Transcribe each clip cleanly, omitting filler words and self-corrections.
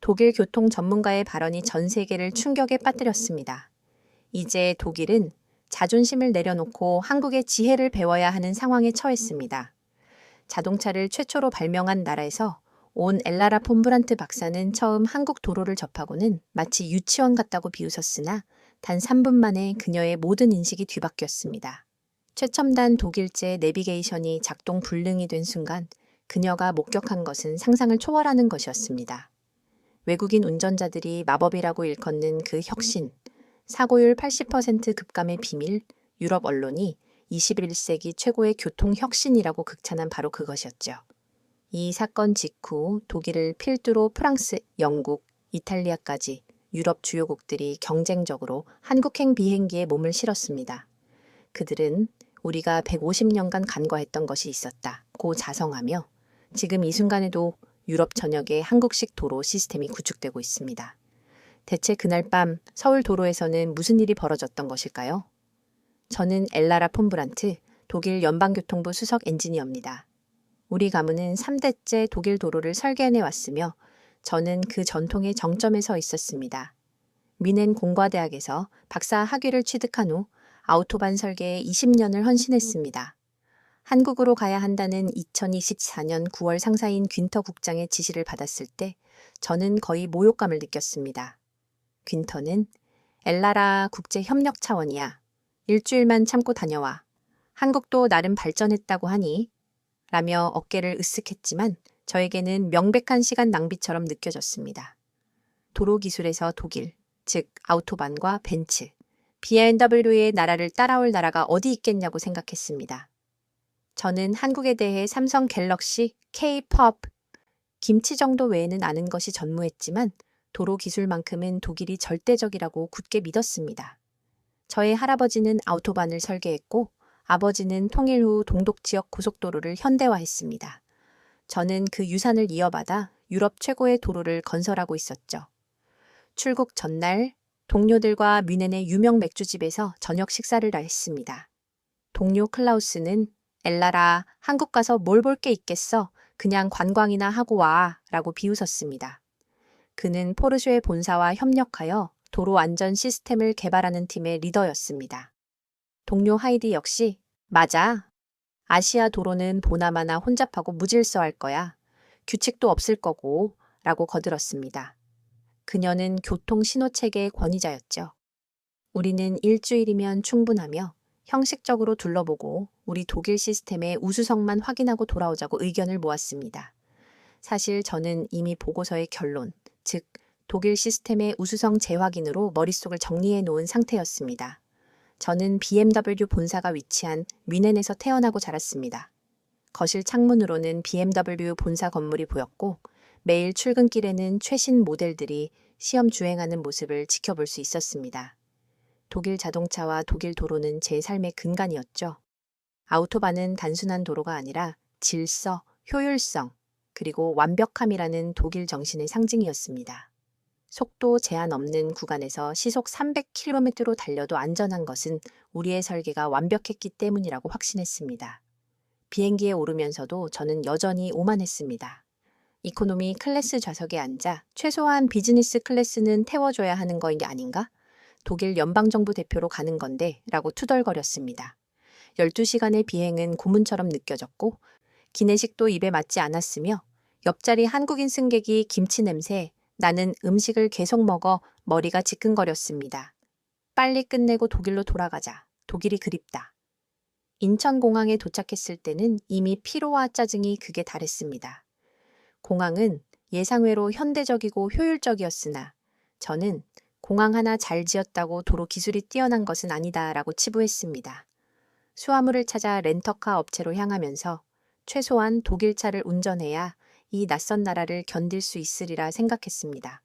독일 교통 전문가의 발언이 전 세계를 충격에 빠뜨렸습니다. 이제 독일은 자존심을 내려놓고 한국의 지혜를 배워야 하는 상황에 처했습니다. 자동차를 최초로 발명한 나라에서 온 엘라라 폰브란트 박사는 처음 한국 도로를 접하고는 마치 유치원 같다고 비웃었으나 단 3분 만에 그녀의 모든 인식이 뒤바뀌었습니다. 최첨단 독일제 내비게이션이 작동 불능이 된 순간 그녀가 목격한 것은 상상을 초월하는 것이었습니다. 외국인 운전자들이 마법이라고 일컫는 그 혁신, 사고율 80% 급감의 비밀, 유럽 언론이 21세기 최고의 교통 혁신이라고 극찬한 바로 그것이었죠. 이 사건 직후 독일을 필두로 프랑스, 영국, 이탈리아까지 유럽 주요국들이 경쟁적으로 한국행 비행기에 몸을 실었습니다. 그들은 우리가 150년간 간과했던 것이 있었다고 자성하며 지금 이 순간에도 유럽 전역에 한국식 도로 시스템이 구축되고 있습니다. 대체 그날 밤 서울 도로에서는 무슨 일이 벌어졌던 것일까요? 저는 엘라라 폰브란트, 독일 연방교통부 수석 엔지니어입니다. 우리 가문은 3대째 독일 도로를 설계해내 왔으며 저는 그 전통의 정점에 서 있었습니다. 미넨 공과대학에서 박사 학위를 취득한 후 아우토반 설계에 20년을 헌신했습니다. 한국으로 가야 한다는 2024년 9월 상사인 귄터 국장의 지시를 받았을 때 저는 거의 모욕감을 느꼈습니다. 귄터는 엘라라 국제협력 차원이야. 일주일만 참고 다녀와. 한국도 나름 발전했다고 하니? 라며 어깨를 으쓱했지만 저에게는 명백한 시간 낭비처럼 느껴졌습니다. 도로 기술에서 독일, 즉 아우토반과 벤츠, BMW의 나라를 따라올 나라가 어디 있겠냐고 생각했습니다. 저는 한국에 대해 삼성 갤럭시, K-POP, 김치 정도 외에는 아는 것이 전무했지만 도로 기술만큼은 독일이 절대적이라고 굳게 믿었습니다. 저의 할아버지는 아우토반을 설계했고 아버지는 통일 후 동독 지역 고속도로를 현대화했습니다. 저는 그 유산을 이어받아 유럽 최고의 도로를 건설하고 있었죠. 출국 전날 동료들과 뮌헨의 유명 맥주집에서 저녁 식사를 했습니다. 동료 클라우스는 엘라라, 한국 가서 뭘 볼 게 있겠어? 그냥 관광이나 하고 와 라고 비웃었습니다. 그는 포르쉐의 본사와 협력하여 도로 안전 시스템을 개발하는 팀의 리더였습니다. 동료 하이디 역시 맞아. 아시아 도로는 보나마나 혼잡하고 무질서할 거야. 규칙도 없을 거고 라고 거들었습니다. 그녀는 교통 신호체계의 권위자였죠. 우리는 일주일이면 충분하며 형식적으로 둘러보고 우리 독일 시스템의 우수성만 확인하고 돌아오자고 의견을 모았습니다. 사실 저는 이미 보고서의 결론, 즉 독일 시스템의 우수성 재확인으로 머릿속을 정리해 놓은 상태였습니다. 저는 BMW 본사가 위치한 뮌헨에서 태어나고 자랐습니다. 거실 창문으로는 BMW 본사 건물이 보였고 매일 출근길에는 최신 모델들이 시험 주행하는 모습을 지켜볼 수 있었습니다. 독일 자동차와 독일 도로는 제 삶의 근간이었죠. 아우토반은 단순한 도로가 아니라 질서, 효율성, 그리고 완벽함이라는 독일 정신의 상징이었습니다. 속도 제한 없는 구간에서 시속 300km로 달려도 안전한 것은 우리의 설계가 완벽했기 때문이라고 확신했습니다. 비행기에 오르면서도 저는 여전히 오만했습니다. 이코노미 클래스 좌석에 앉아 최소한 비즈니스 클래스는 태워줘야 하는 거인 게 아닌가? 독일 연방정부 대표로 가는 건데 라고 투덜거렸습니다. 12시간의 비행은 고문처럼 느껴졌고 기내식도 입에 맞지 않았으며 옆자리 한국인 승객이 김치 냄새, 나는 음식을 계속 먹어 머리가 지끈거렸습니다. 빨리 끝내고 독일로 돌아가자. 독일이 그립다. 인천공항에 도착했을 때는 이미 피로와 짜증이 극에 달했습니다. 공항은 예상외로 현대적이고 효율적이었으나 저는 공항 하나 잘 지었다고 도로 기술이 뛰어난 것은 아니다라고 치부했습니다. 수화물을 찾아 렌터카 업체로 향하면서 최소한 독일차를 운전해야 이 낯선 나라를 견딜 수 있으리라 생각했습니다.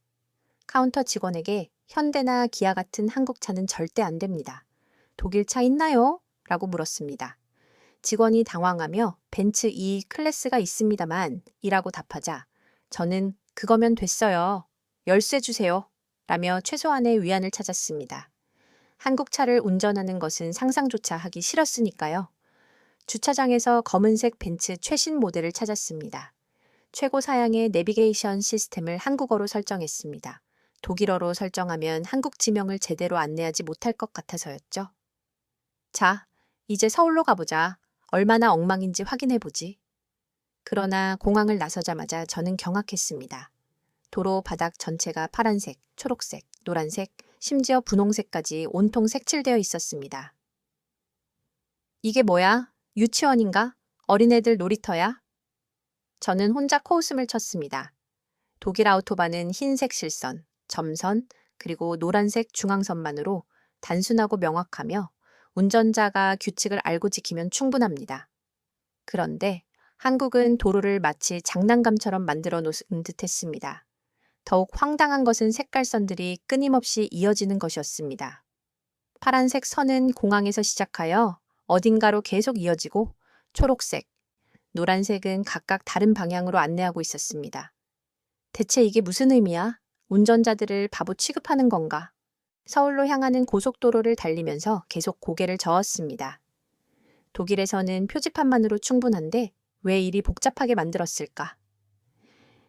카운터 직원에게 현대나 기아 같은 한국 차는 절대 안 됩니다. 독일 차 있나요? 라고 물었습니다. 직원이 당황하며 벤츠 E 클래스가 있습니다만 이라고 답하자 저는 그거면 됐어요. 열쇠 주세요. 라며 최소한의 위안을 찾았습니다. 한국 차를 운전하는 것은 상상조차 하기 싫었으니까요. 주차장에서 검은색 벤츠 최신 모델을 찾았습니다. 최고 사양의 내비게이션 시스템을 한국어로 설정했습니다. 독일어로 설정하면 한국 지명을 제대로 안내하지 못할 것 같아서였죠. 자, 이제 서울로 가보자. 얼마나 엉망인지 확인해보지. 그러나 공항을 나서자마자 저는 경악했습니다. 도로 바닥 전체가 파란색, 초록색, 노란색, 심지어 분홍색까지 온통 색칠되어 있었습니다. 이게 뭐야? 유치원인가? 어린애들 놀이터야? 저는 혼자 코웃음을 쳤습니다. 독일 아우토반은 흰색 실선, 점선, 그리고 노란색 중앙선만으로 단순하고 명확하며 운전자가 규칙을 알고 지키면 충분합니다. 그런데 한국은 도로를 마치 장난감처럼 만들어 놓은 듯 했습니다. 더욱 황당한 것은 색깔선들이 끊임없이 이어지는 것이었습니다. 파란색 선은 공항에서 시작하여 어딘가로 계속 이어지고 초록색, 노란색은 각각 다른 방향으로 안내하고 있었습니다. 대체 이게 무슨 의미야? 운전자들을 바보 취급하는 건가? 서울로 향하는 고속도로를 달리면서 계속 고개를 저었습니다. 독일에서는 표지판만으로 충분한데 왜 이리 복잡하게 만들었을까?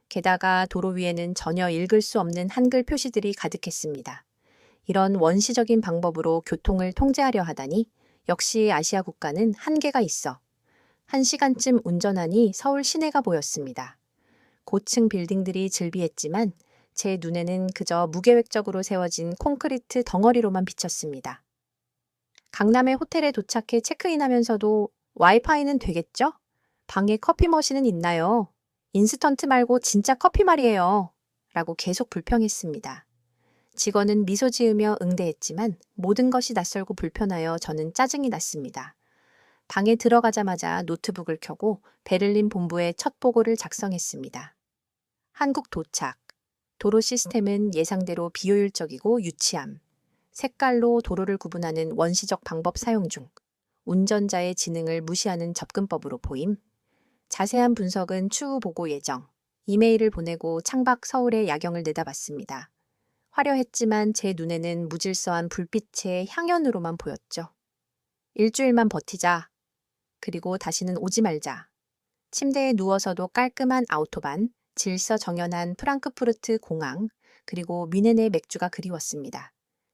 게다가 도로 위에는 전혀 읽을 수 없는 한글 표시들이 가득했습니다. 이런 원시적인 방법으로 교통을 통제하려 하다니 역시 아시아 국가는 한계가 있어. 1시간쯤 운전하니 서울 시내가 보였습니다. 고층 빌딩들이 즐비했지만 제 눈에는 그저 무계획적으로 세워진 콘크리트 덩어리로만 비쳤습니다. 강남의 호텔에 도착해 체크인하면서도 와이파이는 되겠죠? 방에 커피 머신은 있나요? 인스턴트 말고 진짜 커피 말이에요. 라고 계속 불평했습니다. 직원은 미소 지으며 응대했지만 모든 것이 낯설고 불편하여 저는 짜증이 났습니다. 방에 들어가자마자 노트북을 켜고 베를린 본부에 첫 보고를 작성했습니다. 한국 도착. 도로 시스템은 예상대로 비효율적이고 유치함. 색깔로 도로를 구분하는 원시적 방법 사용 중. 운전자의 지능을 무시하는 접근법으로 보임. 자세한 분석은 추후 보고 예정. 이메일을 보내고 창밖 서울의 야경을 내다봤습니다. 화려했지만 제 눈에는 무질서한 불빛의 향연으로만 보였죠. 일주일만 버티자. 그리고 다시는 오지 말자. 침대에 누워서도 깔끔한 아우토반, 질서 정연한 프랑크푸르트 공항, 그리고 미네네 맥주가 그리웠습니다.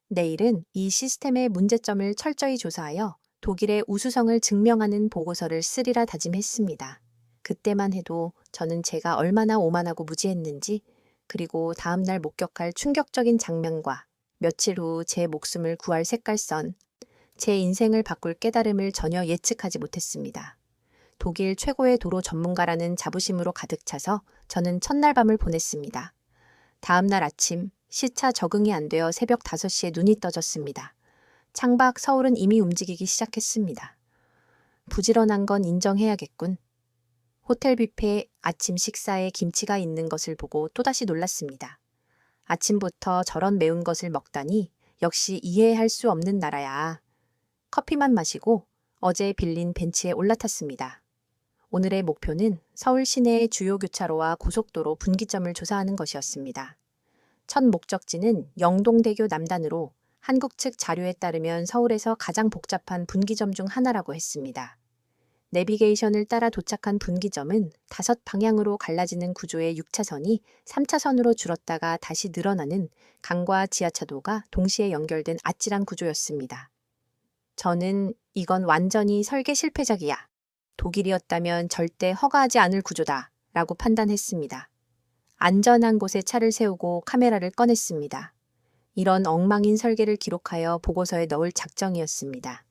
내일은 이 시스템의 문제점을 철저히 조사하여 독일의 우수성을 증명하는 보고서를 쓰리라 다짐했습니다. 그때만 해도 저는 제가 얼마나 오만하고 무지했는지, 그리고 다음날 목격할 충격적인 장면과 며칠 후 제 목숨을 구할 색깔선, 제 인생을 바꿀 깨달음을 전혀 예측하지 못했습니다. 독일 최고의 도로 전문가라는 자부심으로 가득 차서 저는 첫날 밤을 보냈습니다. 다음날 아침 시차 적응이 안 되어 새벽 5시에 눈이 떠졌습니다. 창밖 서울은 이미 움직이기 시작했습니다. 부지런한 건 인정해야겠군. 호텔 뷔페에 아침 식사에 김치가 있는 것을 보고 또다시 놀랐습니다. 아침부터 저런 매운 것을 먹다니 역시 이해할 수 없는 나라야. 커피만 마시고 어제 빌린 벤치에 올라탔습니다. 오늘의 목표는 서울 시내의 주요 교차로와 고속도로 분기점을 조사하는 것이었습니다. 첫 목적지는 영동대교 남단으로 한국 측 자료에 따르면 서울에서 가장 복잡한 분기점 중 하나라고 했습니다. 내비게이션을 따라 도착한 분기점은 5방향으로 갈라지는 구조의 6차선이 3차선으로 줄었다가 다시 늘어나는 강과 지하차도가 동시에 연결된 아찔한 구조였습니다. 저는 이건 완전히 설계 실패작이야. 독일이었다면 절대 허가하지 않을 구조다 라고 판단했습니다. 안전한 곳에 차를 세우고 카메라를 꺼냈습니다. 이런 엉망인 설계를 기록하여 보고서에 넣을 작정이었습니다.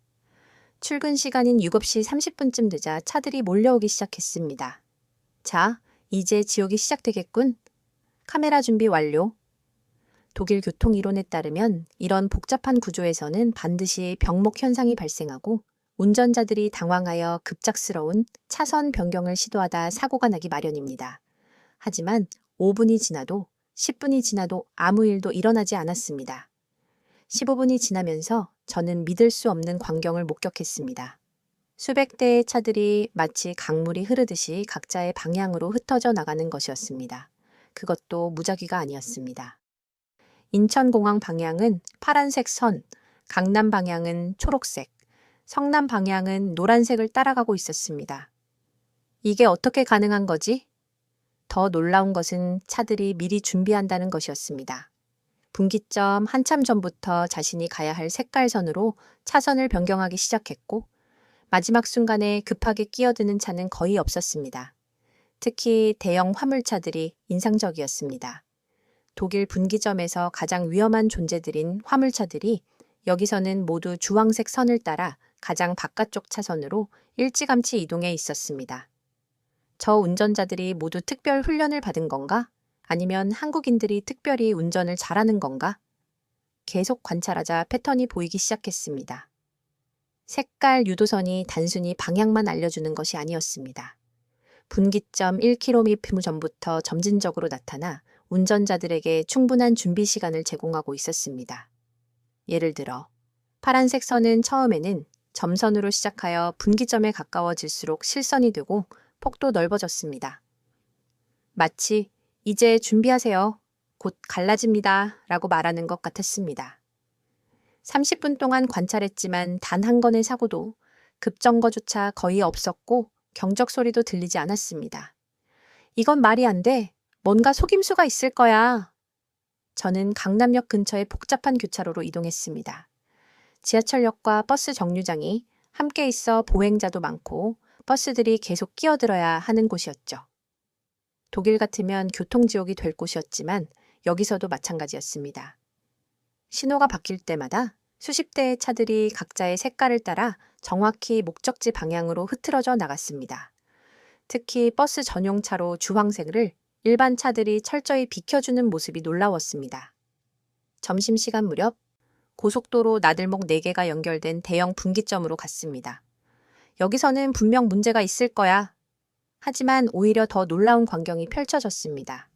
출근 시간인 7시 30분쯤 되자 차들이 몰려오기 시작했습니다. 자, 이제 지옥이 시작되겠군. 카메라 준비 완료. 독일 교통이론에 따르면 이런 복잡한 구조에서는 반드시 병목 현상이 발생하고 운전자들이 당황하여 급작스러운 차선 변경을 시도하다 사고가 나기 마련입니다. 하지만 5분이 지나도 10분이 지나도 아무 일도 일어나지 않았습니다. 15분이 지나면서 저는 믿을 수 없는 광경을 목격했습니다. 수백 대의 차들이 마치 강물이 흐르듯이 각자의 방향으로 흩어져 나가는 것이었습니다. 그것도 무작위가 아니었습니다. 인천공항 방향은 파란색 선, 강남 방향은 초록색, 성남 방향은 노란색을 따라가고 있었습니다. 이게 어떻게 가능한 거지? 더 놀라운 것은 차들이 미리 준비한다는 것이었습니다. 분기점 한참 전부터 자신이 가야 할 색깔선으로 차선을 변경하기 시작했고 마지막 순간에 급하게 끼어드는 차는 거의 없었습니다. 특히 대형 화물차들이 인상적이었습니다. 독일 분기점에서 가장 위험한 존재들인 화물차들이 여기서는 모두 주황색 선을 따라 가장 바깥쪽 차선으로 일찌감치 이동해 있었습니다. 저 운전자들이 모두 특별 훈련을 받은 건가? 아니면 한국인들이 특별히 운전을 잘하는 건가? 계속 관찰하자 패턴이 보이기 시작했습니다. 색깔 유도선이 단순히 방향만 알려주는 것이 아니었습니다. 분기점 1km 전부터 점진적으로 나타나 운전자들에게 충분한 준비 시간을 제공하고 있었습니다. 예를 들어 파란색 선은 처음에는 점선으로 시작하여 분기점에 가까워질수록 실선이 되고 폭도 넓어졌습니다. 마치 이제 준비하세요. 곧 갈라집니다. 라고 말하는 것 같았습니다. 30분 동안 관찰했지만 단 한 건의 사고도 급정거조차 거의 없었고 경적 소리도 들리지 않았습니다. 이건 말이 안 돼. 뭔가 속임수가 있을 거야. 저는 강남역 근처의 복잡한 교차로로 이동했습니다. 지하철역과 버스 정류장이 함께 있어 보행자도 많고 버스들이 계속 끼어들어야 하는 곳이었죠. 독일 같으면 교통지옥이 될 곳이었지만 여기서도 마찬가지였습니다. 신호가 바뀔 때마다 수십 대의 차들이 각자의 색깔을 따라 정확히 목적지 방향으로 흐트러져 나갔습니다. 특히 버스 전용차로 주황색을 일반 차들이 철저히 비켜주는 모습이 놀라웠습니다. 점심시간 무렵 고속도로 나들목 4개가 연결된 대형 분기점으로 갔습니다. 여기서는 분명 문제가 있을 거야. 하지만 오히려 더 놀라운 광경이 펼쳐졌습니다.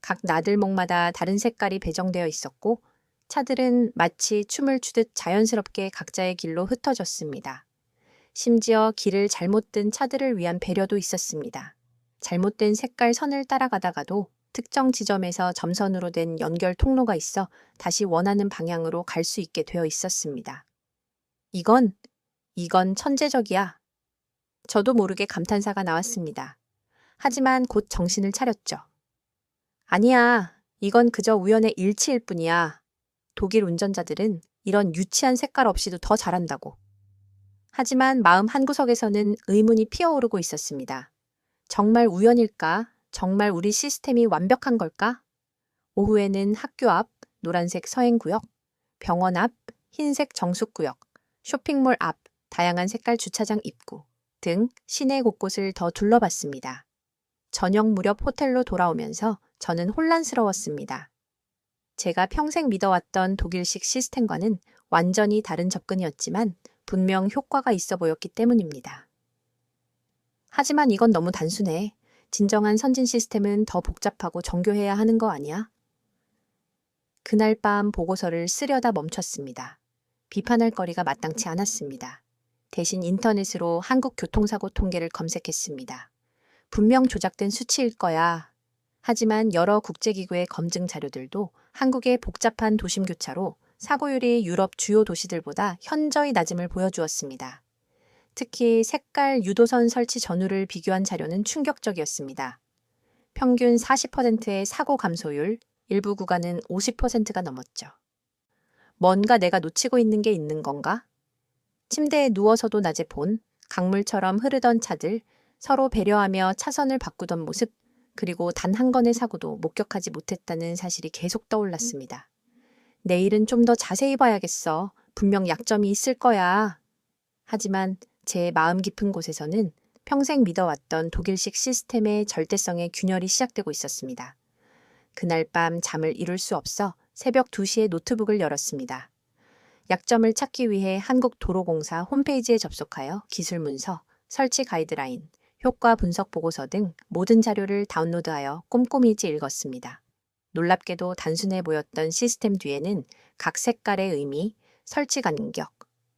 각 나들목마다 다른 색깔이 배정되어 있었고 차들은 마치 춤을 추듯 자연스럽게 각자의 길로 흩어졌습니다. 심지어 길을 잘못 든 차들을 위한 배려도 있었습니다. 잘못된 색깔 선을 따라가다가도 특정 지점에서 점선으로 된 연결 통로가 있어 다시 원하는 방향으로 갈 수 있게 되어 있었습니다. 이건 천재적이야. 저도 모르게 감탄사가 나왔습니다. 하지만 곧 정신을 차렸죠. 아니야, 이건 그저 우연의 일치일 뿐이야. 독일 운전자들은 이런 유치한 색깔 없이도 더 잘한다고. 하지만 마음 한구석에서는 의문이 피어오르고 있었습니다. 정말 우연일까? 정말 우리 시스템이 완벽한 걸까? 오후에는 학교 앞 노란색 서행구역, 병원 앞 흰색 정숙구역, 쇼핑몰 앞 다양한 색깔 주차장 입구 등 시내 곳곳을 더 둘러봤습니다. 저녁 무렵 호텔로 돌아오면서 저는 혼란스러웠습니다. 제가 평생 믿어왔던 독일식 시스템과는 완전히 다른 접근이었지만 분명 효과가 있어 보였기 때문입니다. 하지만 이건 너무 단순해. 진정한 선진 시스템은 더 복잡하고 정교해야 하는 거 아니야? 그날 밤 보고서를 쓰려다 멈췄습니다. 비판할 거리가 마땅치 않았습니다. 대신 인터넷으로 한국 교통사고 통계를 검색했습니다. 분명 조작된 수치일 거야. 하지만 여러 국제기구의 검증 자료들도 한국의 복잡한 도심교차로 사고율이 유럽 주요 도시들보다 현저히 낮음을 보여주었습니다. 특히 색깔 유도선 설치 전후를 비교한 자료는 충격적이었습니다. 평균 40%의 사고 감소율, 일부 구간은 50%가 넘었죠. 뭔가 내가 놓치고 있는 게 있는 건가? 침대에 누워서도 낮에 본 강물처럼 흐르던 차들, 서로 배려하며 차선을 바꾸던 모습, 그리고 단 한 건의 사고도 목격하지 못했다는 사실이 계속 떠올랐습니다. 내일은 좀 더 자세히 봐야겠어. 분명 약점이 있을 거야. 하지만 제 마음 깊은 곳에서는 평생 믿어왔던 독일식 시스템의 절대성의 균열이 시작되고 있었습니다. 그날 밤 잠을 이룰 수 없어 새벽 2시에 노트북을 열었습니다. 약점을 찾기 위해 한국도로공사 홈페이지에 접속하여 기술 문서, 설치 가이드라인, 효과 분석 보고서 등 모든 자료를 다운로드하여 꼼꼼히 읽었습니다. 놀랍게도 단순해 보였던 시스템 뒤에는 각 색깔의 의미, 설치 간격,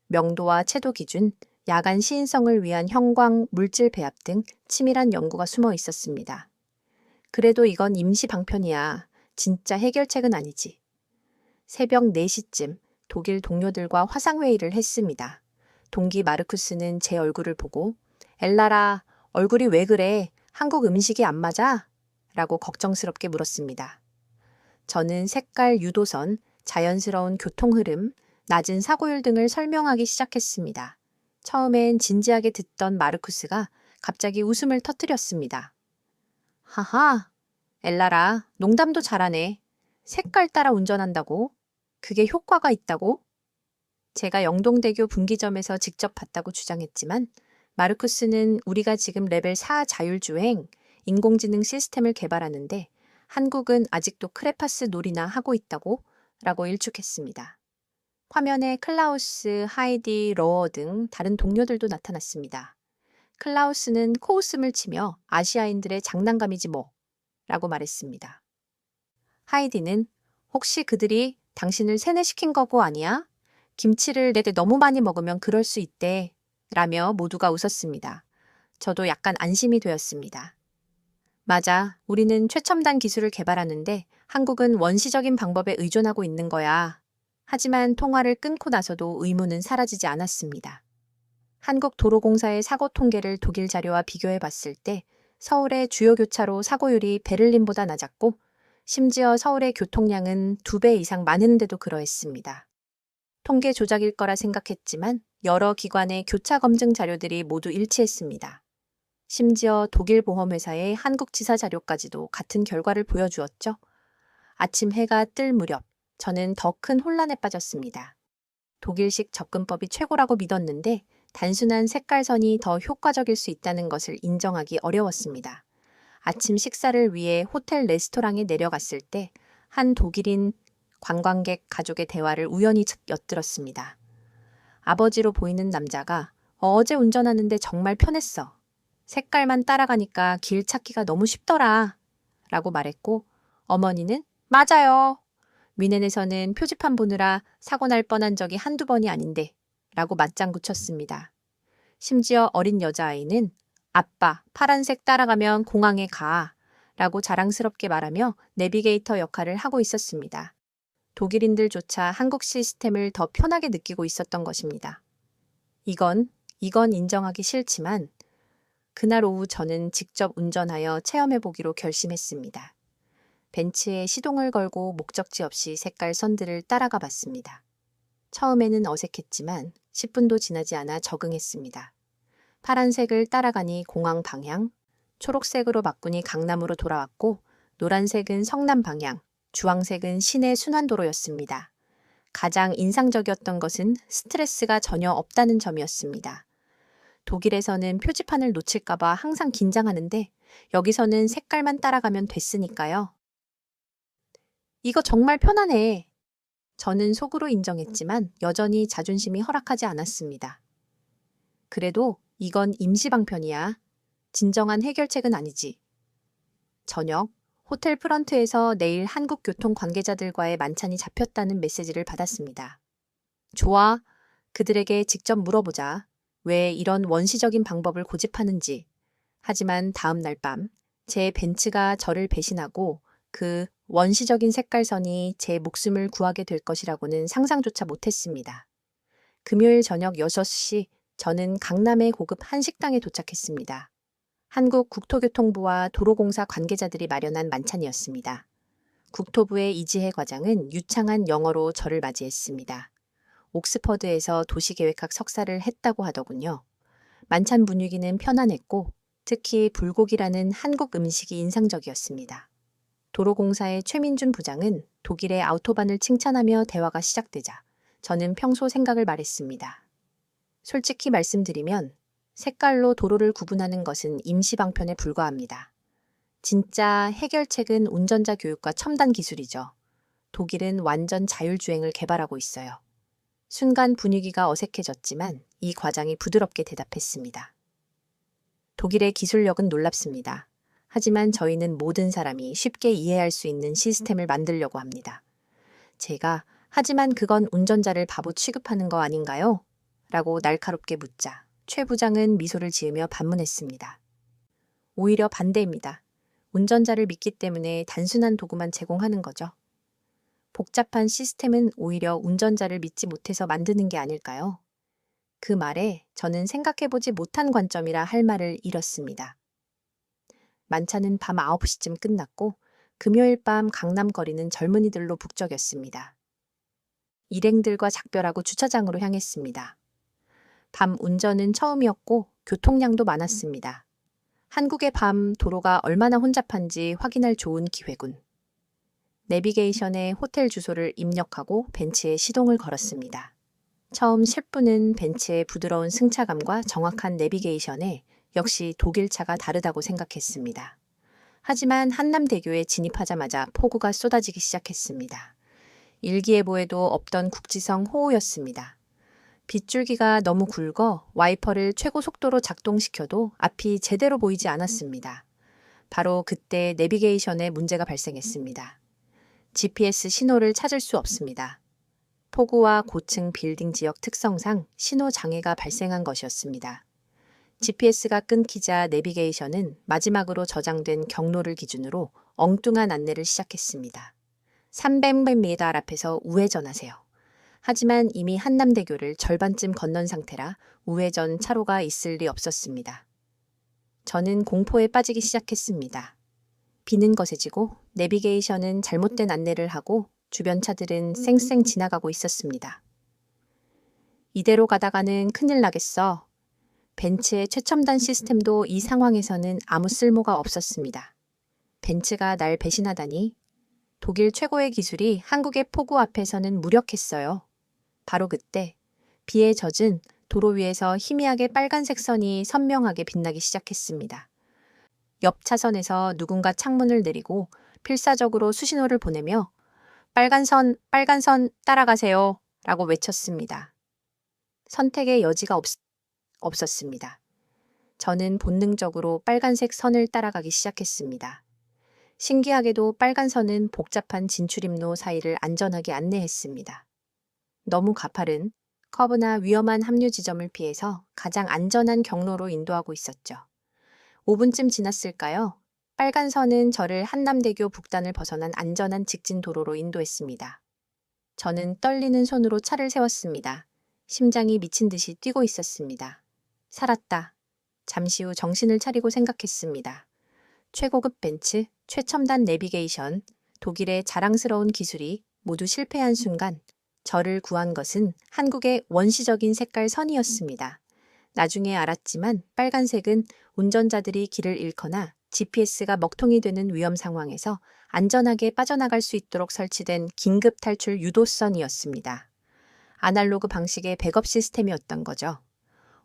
명도와 채도 기준, 야간 시인성을 위한 형광, 물질 배합 등 치밀한 연구가 숨어 있었습니다. 그래도 이건 임시 방편이야. 진짜 해결책은 아니지. 새벽 4시쯤 독일 동료들과 화상회의를 했습니다. 동기 마르쿠스는 제 얼굴을 보고 엘라라, 얼굴이 왜 그래? 한국 음식이 안 맞아? 라고 걱정스럽게 물었습니다. 저는 색깔 유도선, 자연스러운 교통 흐름, 낮은 사고율 등을 설명하기 시작했습니다. 처음엔 진지하게 듣던 마르쿠스가 갑자기 웃음을 터뜨렸습니다. 하하, 엘라라, 농담도 잘하네. 색깔 따라 운전한다고? 그게 효과가 있다고? 제가 영동대교 분기점에서 직접 봤다고 주장했지만 마르쿠스는 우리가 지금 레벨 4 자율주행, 인공지능 시스템을 개발하는데 한국은 아직도 크레파스 놀이나 하고 있다고? 라고 일축했습니다. 화면에 클라우스, 하이디, 러어 등 다른 동료들도 나타났습니다. 클라우스는 코웃음을 치며 아시아인들의 장난감이지 뭐 라고 말했습니다. 하이디는 혹시 그들이 당신을 세뇌시킨 거고 아니야? 김치를 내때 너무 많이 먹으면 그럴 수 있대 라며 모두가 웃었습니다. 저도 약간 안심이 되었습니다. 맞아, 우리는 최첨단 기술을 개발하는데 한국은 원시적인 방법에 의존하고 있는 거야. 하지만 통화를 끊고 나서도 의문은 사라지지 않았습니다. 한국도로공사의 사고 통계를 독일 자료와 비교해 봤을 때 서울의 주요 교차로 사고율이 베를린보다 낮았고 심지어 서울의 교통량은 2배 이상 많은데도 그러했습니다. 통계 조작일 거라 생각했지만 여러 기관의 교차 검증 자료들이 모두 일치했습니다. 심지어 독일 보험회사의 한국지사 자료까지도 같은 결과를 보여주었죠. 아침 해가 뜰 무렵 저는 더 큰 혼란에 빠졌습니다. 독일식 접근법이 최고라고 믿었는데 단순한 색깔선이 더 효과적일 수 있다는 것을 인정하기 어려웠습니다. 아침 식사를 위해 호텔 레스토랑에 내려갔을 때 한 독일인 관광객 가족의 대화를 우연히 엿들었습니다. 아버지로 보이는 남자가 어제 운전하는데 정말 편했어. 색깔만 따라가니까 길 찾기가 너무 쉽더라. 라고 말했고 어머니는 맞아요. 미넨에서는 표지판 보느라 사고 날 뻔한 적이 한두 번이 아닌데 라고 맞장구 쳤습니다. 심지어 어린 여자아이는 아빠, 파란색 따라가면 공항에 가 라고 자랑스럽게 말하며 내비게이터 역할을 하고 있었습니다. 독일인들조차 한국 시스템을 더 편하게 느끼고 있었던 것입니다. 이건 인정하기 싫지만 그날 오후 저는 직접 운전하여 체험해보기로 결심했습니다. 벤츠에 시동을 걸고 목적지 없이 색깔 선들을 따라가 봤습니다. 처음에는 어색했지만 10분도 지나지 않아 적응했습니다. 파란색을 따라가니 공항 방향, 초록색으로 바꾸니 강남으로 돌아왔고 노란색은 성남 방향, 주황색은 시내 순환도로였습니다. 가장 인상적이었던 것은 스트레스가 전혀 없다는 점이었습니다. 독일에서는 표지판을 놓칠까봐 항상 긴장하는데 여기서는 색깔만 따라가면 됐으니까요. 이거 정말 편하네. 저는 속으로 인정했지만 여전히 자존심이 허락하지 않았습니다. 그래도 이건 임시방편이야. 진정한 해결책은 아니지. 저녁, 호텔 프런트에서 내일 한국교통 관계자들과의 만찬이 잡혔다는 메시지를 받았습니다. 좋아, 그들에게 직접 물어보자. 왜 이런 원시적인 방법을 고집하는지. 하지만 다음 날 밤, 제 벤츠가 저를 배신하고 그 원시적인 색깔선이 제 목숨을 구하게 될 것이라고는 상상조차 못했습니다. 금요일 저녁 6시, 저는 강남의 고급 한식당에 도착했습니다. 한국 국토교통부와 도로공사 관계자들이 마련한 만찬이었습니다. 국토부의 이지혜 과장은 유창한 영어로 저를 맞이했습니다. 옥스퍼드에서 도시계획학 석사를 했다고 하더군요. 만찬 분위기는 편안했고 특히 불고기라는 한국 음식이 인상적이었습니다. 도로공사의 최민준 부장은 독일의 아우토반을 칭찬하며 대화가 시작되자 저는 평소 생각을 말했습니다. 솔직히 말씀드리면 색깔로 도로를 구분하는 것은 임시방편에 불과합니다. 진짜 해결책은 운전자 교육과 첨단 기술이죠. 독일은 완전 자율주행을 개발하고 있어요. 순간 분위기가 어색해졌지만 이 과장이 부드럽게 대답했습니다. 독일의 기술력은 놀랍습니다. 하지만 저희는 모든 사람이 쉽게 이해할 수 있는 시스템을 만들려고 합니다. 제가 하지만 그건 운전자를 바보 취급하는 거 아닌가요? 라고 날카롭게 묻자 최 부장은 미소를 지으며 반문했습니다. 오히려 반대입니다. 운전자를 믿기 때문에 단순한 도구만 제공하는 거죠. 복잡한 시스템은 오히려 운전자를 믿지 못해서 만드는 게 아닐까요? 그 말에 저는 생각해보지 못한 관점이라 할 말을 잃었습니다. 만찬은 밤 9시쯤 끝났고 금요일 밤 강남 거리는 젊은이들로 북적였습니다. 일행들과 작별하고 주차장으로 향했습니다. 밤 운전은 처음이었고 교통량도 많았습니다. 한국의 밤 도로가 얼마나 혼잡한지 확인할 좋은 기회군. 내비게이션에 호텔 주소를 입력하고 벤츠에 시동을 걸었습니다. 처음 10분은 벤츠의 부드러운 승차감과 정확한 내비게이션에 역시 독일차가 다르다고 생각했습니다. 하지만 한남대교에 진입하자마자 폭우가 쏟아지기 시작했습니다. 일기예보에도 없던 국지성 호우였습니다. 빗줄기가 너무 굵어 와이퍼를 최고 속도로 작동시켜도 앞이 제대로 보이지 않았습니다. 바로 그때 내비게이션에 문제가 발생했습니다. GPS 신호를 찾을 수 없습니다. 폭우와 고층 빌딩 지역 특성상 신호 장애가 발생한 것이었습니다. GPS가 끊기자 내비게이션은 마지막으로 저장된 경로를 기준으로 엉뚱한 안내를 시작했습니다. 300m 앞에서 우회전하세요. 하지만 이미 한남대교를 절반쯤 건넌 상태라 우회전 차로가 있을 리 없었습니다. 저는 공포에 빠지기 시작했습니다. 비는 거세지고 내비게이션은 잘못된 안내를 하고 주변 차들은 쌩쌩 지나가고 있었습니다. 이대로 가다가는 큰일 나겠어. 벤츠의 최첨단 시스템도 이 상황에서는 아무 쓸모가 없었습니다. 벤츠가 날 배신하다니. 독일 최고의 기술이 한국의 폭우 앞에서는 무력했어요. 바로 그때 비에 젖은 도로 위에서 희미하게 빨간색 선이 선명하게 빛나기 시작했습니다. 옆 차선에서 누군가 창문을 내리고 필사적으로 수신호를 보내며 빨간 선 따라가세요 라고 외쳤습니다. 선택의 여지가 없었습니다. 저는 본능적으로 빨간색 선을 따라가기 시작했습니다. 신기하게도 빨간 선은 복잡한 진출입로 사이를 안전하게 안내했습니다. 너무 가파른 커브나 위험한 합류 지점을 피해서 가장 안전한 경로로 인도하고 있었죠. 5분쯤 지났을까요? 빨간 선은 저를 한남대교 북단을 벗어난 안전한 직진 도로로 인도했습니다. 저는 떨리는 손으로 차를 세웠습니다. 심장이 미친 듯이 뛰고 있었습니다. 살았다. 잠시 후 정신을 차리고 생각했습니다. 최고급 벤츠, 최첨단 내비게이션, 독일의 자랑스러운 기술이 모두 실패한 순간 저를 구한 것은 한국의 원시적인 색깔 선이었습니다. 나중에 알았지만 빨간색은 운전자들이 길을 잃거나 GPS가 먹통이 되는 위험 상황에서 안전하게 빠져나갈 수 있도록 설치된 긴급 탈출 유도선이었습니다. 아날로그 방식의 백업 시스템이었던 거죠.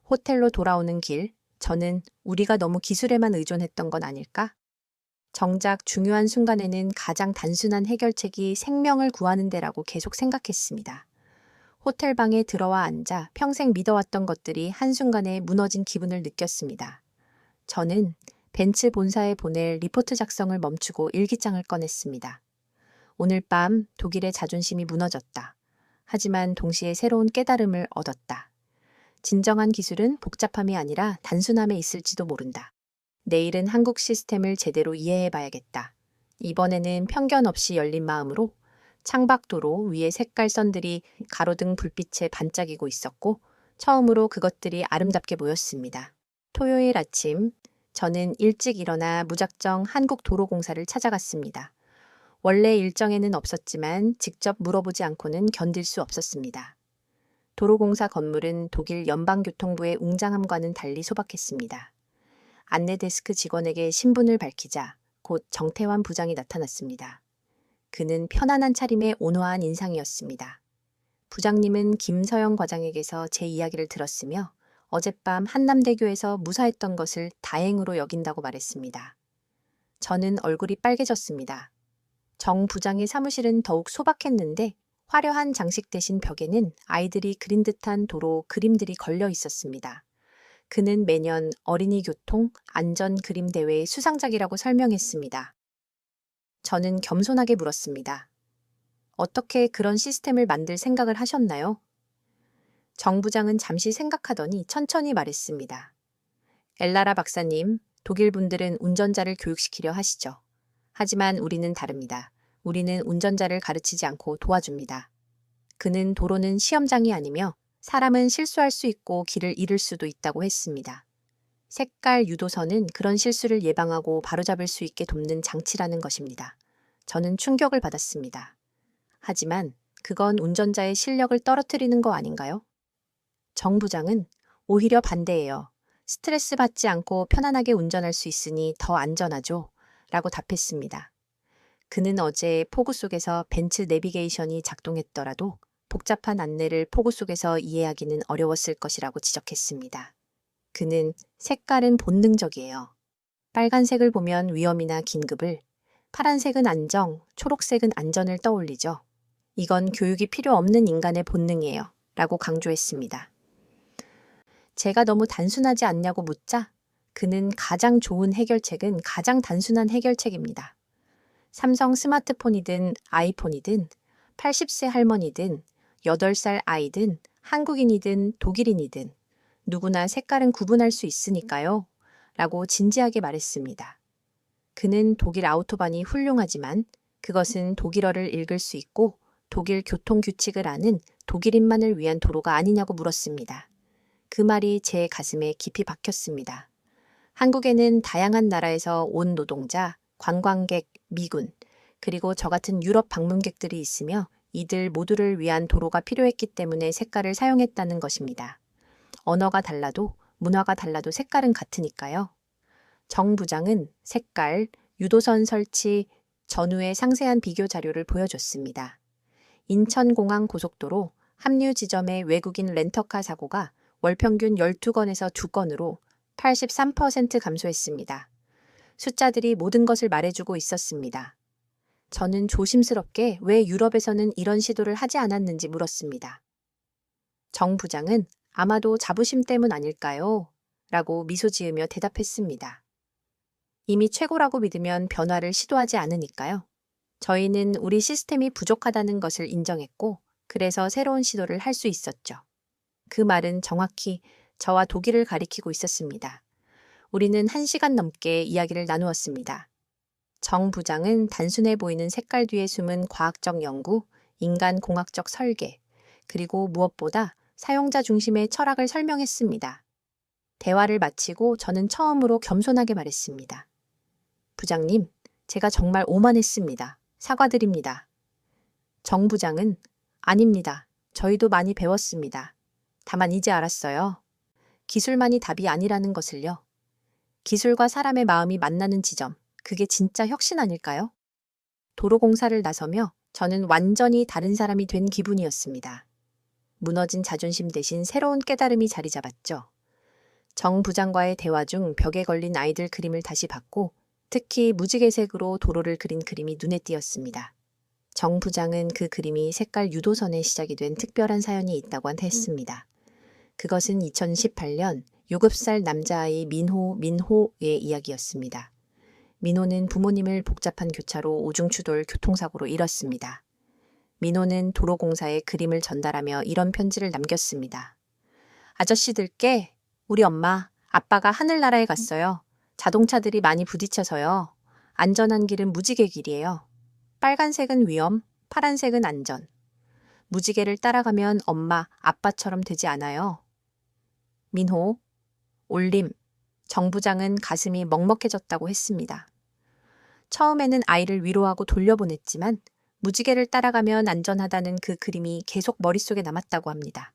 호텔로 돌아오는 길, 저는 우리가 너무 기술에만 의존했던 건 아닐까? 정작 중요한 순간에는 가장 단순한 해결책이 생명을 구하는 데라고 계속 생각했습니다. 호텔 방에 들어와 앉아 평생 믿어왔던 것들이 한순간에 무너진 기분을 느꼈습니다. 저는 벤츠 본사에 보낼 리포트 작성을 멈추고 일기장을 꺼냈습니다. 오늘 밤 독일의 자존심이 무너졌다. 하지만 동시에 새로운 깨달음을 얻었다. 진정한 기술은 복잡함이 아니라 단순함에 있을지도 모른다. 내일은 한국 시스템을 제대로 이해해봐야겠다. 이번에는 편견 없이 열린 마음으로 창밖도로 위에 색깔선들이 가로등 불빛에 반짝이고 있었고 처음으로 그것들이 아름답게 보였습니다. 토요일 아침 저는 일찍 일어나 무작정 한국도로공사를 찾아갔습니다. 원래 일정에는 없었지만 직접 물어보지 않고는 견딜 수 없었습니다. 도로공사 건물은 독일 연방교통부의 웅장함과는 달리 소박했습니다. 안내 데스크 직원에게 신분을 밝히자 곧 정태환 부장이 나타났습니다. 그는 편안한 차림의 온화한 인상이었습니다. 부장님은 김서영 과장에게서 제 이야기를 들었으며 어젯밤 한남대교에서 무사했던 것을 다행으로 여긴다고 말했습니다. 저는 얼굴이 빨개졌습니다. 정 부장의 사무실은 더욱 소박했는데 화려한 장식 대신 벽에는 아이들이 그린 듯한 도로 그림들이 걸려 있었습니다. 그는 매년 어린이 교통 안전 그림 대회의 수상작이라고 설명했습니다. 저는 겸손하게 물었습니다. 어떻게 그런 시스템을 만들 생각을 하셨나요? 정 부장은 잠시 생각하더니 천천히 말했습니다. 엘라라 박사님, 독일 분들은 운전자를 교육시키려 하시죠. 하지만 우리는 다릅니다. 우리는 운전자를 가르치지 않고 도와줍니다. 그는 도로는 시험장이 아니며 사람은 실수할 수 있고 길을 잃을 수도 있다고 했습니다. 색깔 유도선은 그런 실수를 예방하고 바로잡을 수 있게 돕는 장치라는 것입니다. 저는 충격을 받았습니다. 하지만 그건 운전자의 실력을 떨어뜨리는 거 아닌가요? 정 부장은 오히려 반대예요. 스트레스 받지 않고 편안하게 운전할 수 있으니 더 안전하죠. 라고 답했습니다. 그는 어제 폭우 속에서 벤츠 내비게이션이 작동했더라도 복잡한 안내를 폭우 속에서 이해하기는 어려웠을 것이라고 지적했습니다. 그는 색깔은 본능적이에요. 빨간색을 보면 위험이나 긴급을, 파란색은 안정, 초록색은 안전을 떠올리죠. 이건 교육이 필요 없는 인간의 본능이에요. 라고 강조했습니다. 제가 너무 단순하지 않냐고 묻자 그는 가장 좋은 해결책은 가장 단순한 해결책입니다. 삼성 스마트폰이든 아이폰이든 80세 할머니든 8살 아이든 한국인이든 독일인이든 누구나 색깔은 구분할 수 있으니까요. 라고 진지하게 말했습니다. 그는 독일 아우토반이 훌륭하지만 그것은 독일어를 읽을 수 있고 독일 교통 규칙을 아는 독일인만을 위한 도로가 아니냐고 물었습니다. 그 말이 제 가슴에 깊이 박혔습니다. 한국에는 다양한 나라에서 온 노동자, 관광객, 미군, 그리고 저 같은 유럽 방문객들이 있으며 이들 모두를 위한 도로가 필요했기 때문에 색깔을 사용했다는 것입니다. 언어가 달라도 문화가 달라도 색깔은 같으니까요. 정 부장은 색깔, 유도선 설치 전후의 상세한 비교 자료를 보여줬습니다. 인천공항 고속도로 합류 지점의 외국인 렌터카 사고가 월 평균 12건에서 2건으로 83% 감소했습니다. 숫자들이 모든 것을 말해주고 있었습니다. 저는 조심스럽게 왜 유럽에서는 이런 시도를 하지 않았는지 물었습니다. 정 부장은 아마도 자부심 때문 아닐까요? 라고 미소 지으며 대답했습니다. 이미 최고라고 믿으면 변화를 시도하지 않으니까요. 저희는 우리 시스템이 부족하다는 것을 인정했고 그래서 새로운 시도를 할 수 있었죠. 그 말은 정확히 저와 독일을 가리키고 있었습니다. 우리는 1시간 넘게 이야기를 나누었습니다. 정 부장은 단순해 보이는 색깔 뒤에 숨은 과학적 연구, 인간공학적 설계, 그리고 무엇보다 사용자 중심의 철학을 설명했습니다. 대화를 마치고 저는 처음으로 겸손하게 말했습니다. 부장님, 제가 정말 오만했습니다. 사과드립니다. 정 부장은 아닙니다. 저희도 많이 배웠습니다. 다만 이제 알았어요. 기술만이 답이 아니라는 것을요. 기술과 사람의 마음이 만나는 지점, 그게 진짜 혁신 아닐까요? 도로공사를 나서며 저는 완전히 다른 사람이 된 기분이었습니다. 무너진 자존심 대신 새로운 깨달음이 자리 잡았죠. 정 부장과의 대화 중 벽에 걸린 아이들 그림을 다시 봤고 특히 무지개색으로 도로를 그린 그림이 눈에 띄었습니다. 정 부장은 그 그림이 색깔 유도선에 시작이 된 특별한 사연이 있다고 했습니다. 그것은 2018년 7살 남자아이 민호의 이야기였습니다. 민호는 부모님을 복잡한 교차로 오중추돌 교통사고로 잃었습니다. 민호는 도로공사에 그림을 전달하며 이런 편지를 남겼습니다. 아저씨들께 우리 엄마, 아빠가 하늘나라에 갔어요. 자동차들이 많이 부딪혀서요. 안전한 길은 무지개 길이에요. 빨간색은 위험, 파란색은 안전. 무지개를 따라가면 엄마, 아빠처럼 되지 않아요. 민호, 올림, 정 부장은 가슴이 먹먹해졌다고 했습니다. 처음에는 아이를 위로하고 돌려보냈지만 무지개를 따라가면 안전하다는 그 그림이 계속 머릿속에 남았다고 합니다.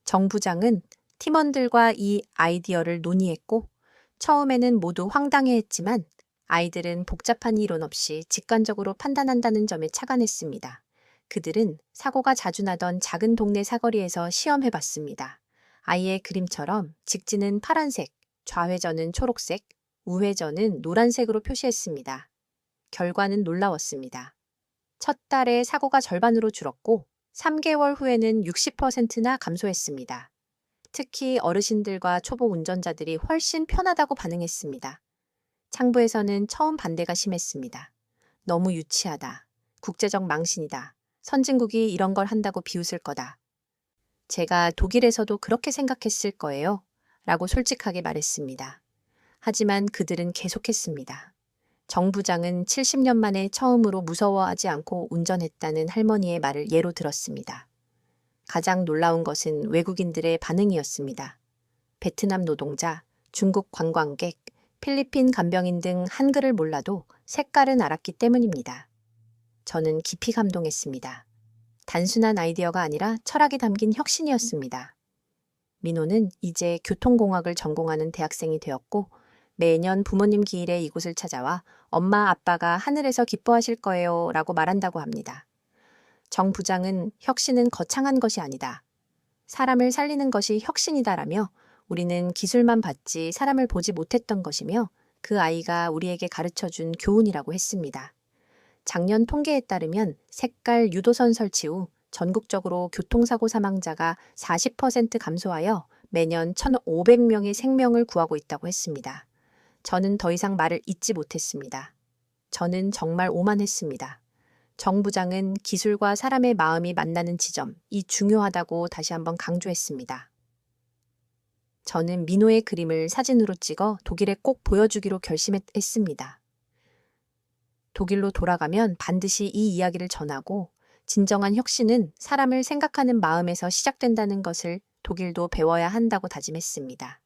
정 부장은 팀원들과 이 아이디어를 논의했고 처음에는 모두 황당해했지만 아이들은 복잡한 이론 없이 직관적으로 판단한다는 점에 착안했습니다. 그들은 사고가 자주 나던 작은 동네 사거리에서 시험해봤습니다. 아이의 그림처럼 직진은 파란색, 좌회전은 초록색, 우회전은 노란색으로 표시했습니다. 결과는 놀라웠습니다. 첫 달에 사고가 절반으로 줄었고 3개월 후에는 60%나 감소했습니다. 특히 어르신들과 초보 운전자들이 훨씬 편하다고 반응했습니다. 창부에서는 처음 반대가 심했습니다. 너무 유치하다. 국제적 망신이다. 선진국이 이런 걸 한다고 비웃을 거다. 제가 독일에서도 그렇게 생각했을 거예요. 라고 솔직하게 말했습니다. 하지만 그들은 계속했습니다. 정 부장은 70년 만에 처음으로 무서워하지 않고 운전했다는 할머니의 말을 예로 들었습니다. 가장 놀라운 것은 외국인들의 반응이었습니다. 베트남 노동자, 중국 관광객, 필리핀 간병인 등 한글을 몰라도 색깔은 알았기 때문입니다. 저는 깊이 감동했습니다. 단순한 아이디어가 아니라 철학이 담긴 혁신이었습니다. 민호는 이제 교통공학을 전공하는 대학생이 되었고 매년 부모님 기일에 이곳을 찾아와 엄마 아빠가 하늘에서 기뻐하실 거예요 라고 말한다고 합니다. 정 부장은 혁신은 거창한 것이 아니다. 사람을 살리는 것이 혁신이다라며 우리는 기술만 봤지 사람을 보지 못했던 것이며 그 아이가 우리에게 가르쳐준 교훈이라고 했습니다. 작년 통계에 따르면 색깔 유도선 설치 후 전국적으로 교통사고 사망자가 40% 감소하여 매년 1,500명의 생명을 구하고 있다고 했습니다. 저는 더 이상 말을 잇지 못했습니다. 저는 정말 오만했습니다. 정 부장은 기술과 사람의 마음이 만나는 지점이 중요하다고 다시 한번 강조했습니다. 저는 민호의 그림을 사진으로 찍어 독일에 꼭 보여주기로 결심했습니다. 독일로 돌아가면 반드시 이 이야기를 전하고 진정한 혁신은 사람을 생각하는 마음에서 시작된다는 것을 독일도 배워야 한다고 다짐했습니다.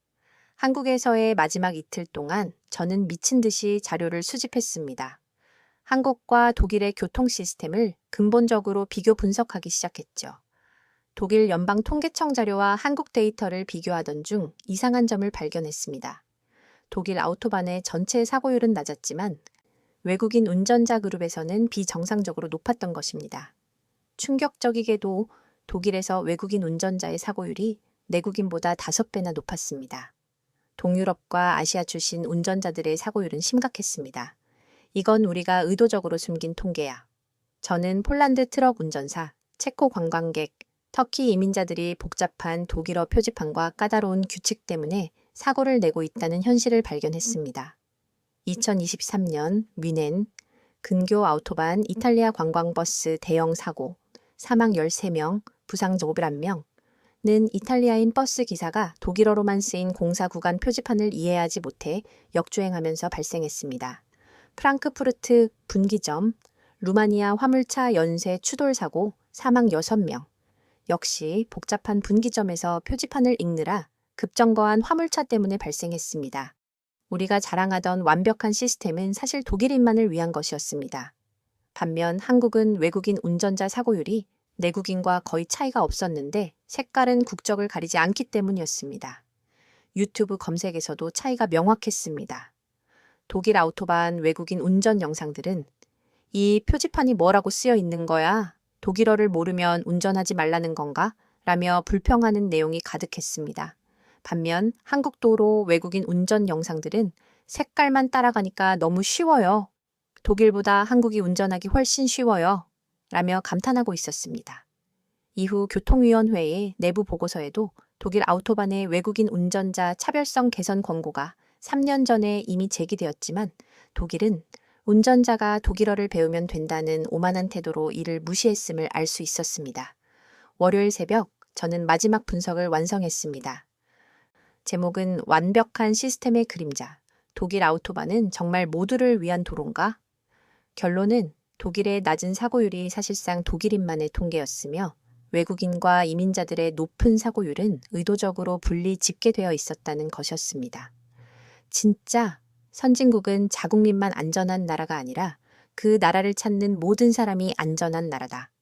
한국에서의 마지막 이틀 동안 저는 미친 듯이 자료를 수집했습니다. 한국과 독일의 교통 시스템을 근본적으로 비교 분석하기 시작했죠. 독일 연방 통계청 자료와 한국 데이터를 비교하던 중 이상한 점을 발견했습니다. 독일 아우토반의 전체 사고율은 낮았지만 외국인 운전자 그룹에서는 비정상적으로 높았던 것입니다. 충격적이게도 독일에서 외국인 운전자의 사고율이 내국인보다 5배나 높았습니다. 동유럽과 아시아 출신 운전자들의 사고율은 심각했습니다. 이건 우리가 의도적으로 숨긴 통계야. 저는 폴란드 트럭 운전사, 체코 관광객, 터키 이민자들이 복잡한 독일어 표지판과 까다로운 규칙 때문에 사고를 내고 있다는 현실을 발견했습니다. 2023년 뮌헨 근교 아우토반 이탈리아 관광버스 대형 사고, 사망 13명, 부상 11명는 이탈리아인 버스 기사가 독일어로만 쓰인 공사 구간 표지판을 이해하지 못해 역주행하면서 발생했습니다. 프랑크푸르트 분기점, 루마니아 화물차 연쇄 추돌 사고, 사망 6명. 역시 복잡한 분기점에서 표지판을 읽느라 급정거한 화물차 때문에 발생했습니다. 우리가 자랑하던 완벽한 시스템은 사실 독일인만을 위한 것이었습니다. 반면 한국은 외국인 운전자 사고율이 내국인과 거의 차이가 없었는데 색깔은 국적을 가리지 않기 때문이었습니다. 유튜브 검색에서도 차이가 명확했습니다. 독일 아우토반 외국인 운전 영상들은 이 표지판이 뭐라고 쓰여 있는 거야? 독일어를 모르면 운전하지 말라는 건가? 라며 불평하는 내용이 가득했습니다. 반면 한국 도로 외국인 운전 영상들은 색깔만 따라가니까 너무 쉬워요. 독일보다 한국이 운전하기 훨씬 쉬워요. 라며 감탄하고 있었습니다. 이후 교통위원회의 내부 보고서에도 독일 아우토반의 외국인 운전자 차별성 개선 권고가 3년 전에 이미 제기되었지만 독일은 운전자가 독일어를 배우면 된다는 오만한 태도로 이를 무시했음을 알 수 있었습니다. 월요일 새벽 저는 마지막 분석을 완성했습니다. 제목은 완벽한 시스템의 그림자. 독일 아우토반은 정말 모두를 위한 도로인가? 결론은 독일의 낮은 사고율이 사실상 독일인만의 통계였으며 외국인과 이민자들의 높은 사고율은 의도적으로 분리 집계되어 있었다는 것이었습니다. 진짜 선진국은 자국민만 안전한 나라가 아니라 그 나라를 찾는 모든 사람이 안전한 나라다.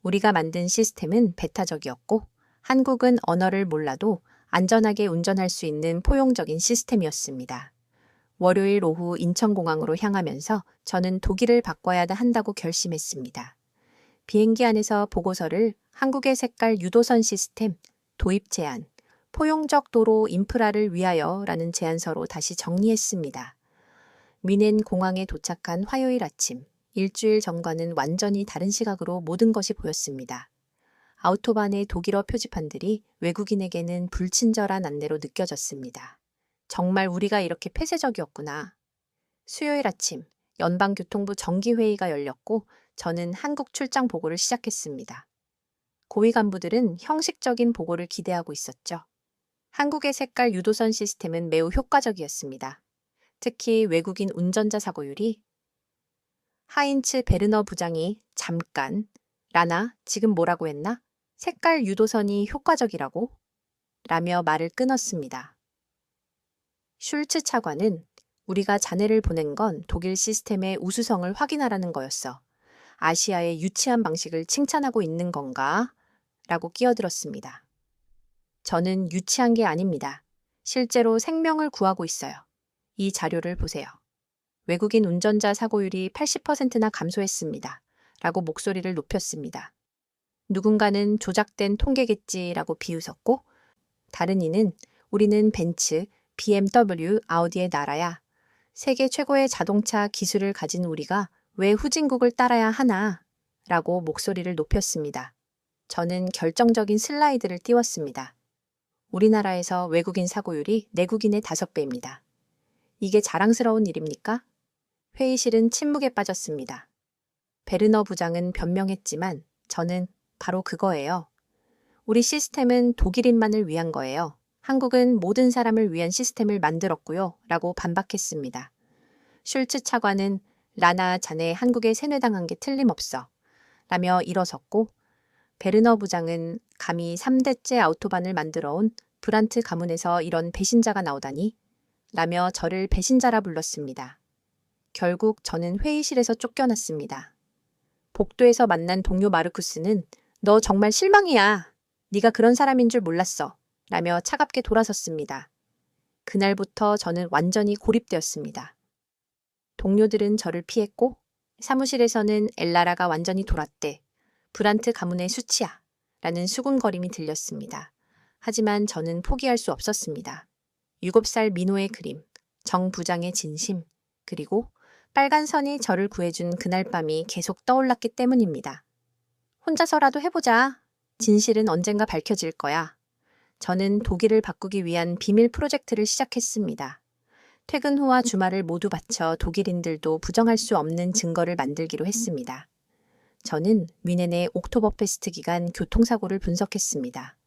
우리가 만든 시스템은 배타적이었고 한국은 언어를 몰라도 안전하게 운전할 수 있는 포용적인 시스템이었습니다. 월요일 오후 인천공항으로 향하면서 저는 독일을 바꿔야 한다고 결심했습니다. 비행기 안에서 보고서를 한국의 색깔 유도선 시스템, 도입 제안, 포용적 도로 인프라를 위하여 라는 제안서로 다시 정리했습니다. 뮌헨 공항에 도착한 화요일 아침, 일주일 전과는 완전히 다른 시각으로 모든 것이 보였습니다. 아우토반의 독일어 표지판들이 외국인에게는 불친절한 안내로 느껴졌습니다. 정말 우리가 이렇게 폐쇄적이었구나. 수요일 아침, 연방교통부 정기회의가 열렸고 저는 한국 출장 보고를 시작했습니다. 고위 간부들은 형식적인 보고를 기대하고 있었죠. 한국의 색깔 유도선 시스템은 매우 효과적이었습니다. 특히 외국인 운전자 사고율이 하인츠 베르너 부장이 잠깐 라나 지금 뭐라고 했나? 색깔 유도선이 효과적이라고? 라며 말을 끊었습니다. 슐츠 차관은 우리가 자네를 보낸 건 독일 시스템의 우수성을 확인하라는 거였어. 아시아의 유치한 방식을 칭찬하고 있는 건가? 라고 끼어들었습니다. 저는 유치한 게 아닙니다. 실제로 생명을 구하고 있어요. 이 자료를 보세요. 외국인 운전자 사고율이 80%나 감소했습니다. 라고 목소리를 높였습니다. 누군가는 조작된 통계겠지라고 비웃었고, 다른 이는 우리는 벤츠, BMW, 아우디의 나라야. 세계 최고의 자동차 기술을 가진 우리가 왜 후진국을 따라야 하나? 라고 목소리를 높였습니다. 저는 결정적인 슬라이드를 띄웠습니다. 우리나라에서 외국인 사고율이 내국인의 5배입니다. 이게 자랑스러운 일입니까? 회의실은 침묵에 빠졌습니다. 베르너 부장은 변명했지만 저는 바로 그거예요. 우리 시스템은 독일인만을 위한 거예요. 한국은 모든 사람을 위한 시스템을 만들었고요. 라고 반박했습니다. 슐츠 차관은 라나 자네 한국에 세뇌당한 게 틀림없어. 라며 일어섰고 베르너 부장은 감히 3대째 아우토반을 만들어 온 브란트 가문에서 이런 배신자가 나오다니? 라며 저를 배신자라 불렀습니다. 결국 저는 회의실에서 쫓겨났습니다. 복도에서 만난 동료 마르쿠스는 너 정말 실망이야. 네가 그런 사람인 줄 몰랐어. 라며 차갑게 돌아섰습니다. 그날부터 저는 완전히 고립되었습니다. 동료들은 저를 피했고 사무실에서는 엘라라가 완전히 돌았대. 브란트 가문의 수치야. 라는 수군거림이 들렸습니다. 하지만 저는 포기할 수 없었습니다. 7살 민호의 그림, 정 부장의 진심, 그리고 빨간 선이 저를 구해준 그날 밤이 계속 떠올랐기 때문입니다. 혼자서라도 해보자. 진실은 언젠가 밝혀질 거야. 저는 독일을 바꾸기 위한 비밀 프로젝트를 시작했습니다. 퇴근 후와 주말을 모두 바쳐 독일인들도 부정할 수 없는 증거를 만들기로 했습니다. 저는 뮌헨의 옥토버페스트 기간 교통사고를 분석했습니다.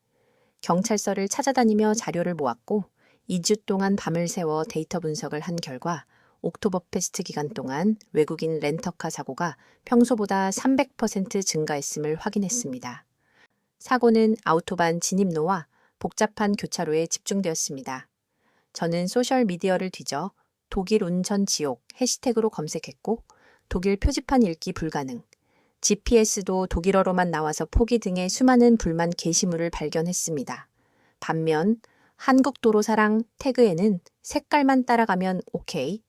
경찰서를 찾아다니며 자료를 모았고 2주 동안 밤을 새워 데이터 분석을 한 결과 옥토버페스트 기간 동안 외국인 렌터카 사고가 평소보다 300% 증가했음을 확인했습니다. 사고는 아우토반 진입로와 복잡한 교차로에 집중되었습니다. 저는 소셜미디어를 뒤져 독일 운전 지옥 해시태그로 검색했고 독일 표지판 읽기 불가능, GPS도 독일어로만 나와서 포기 등의 수많은 불만 게시물을 발견했습니다. 반면 한국도로 사랑 태그에는 색깔만 따라가면 오케이,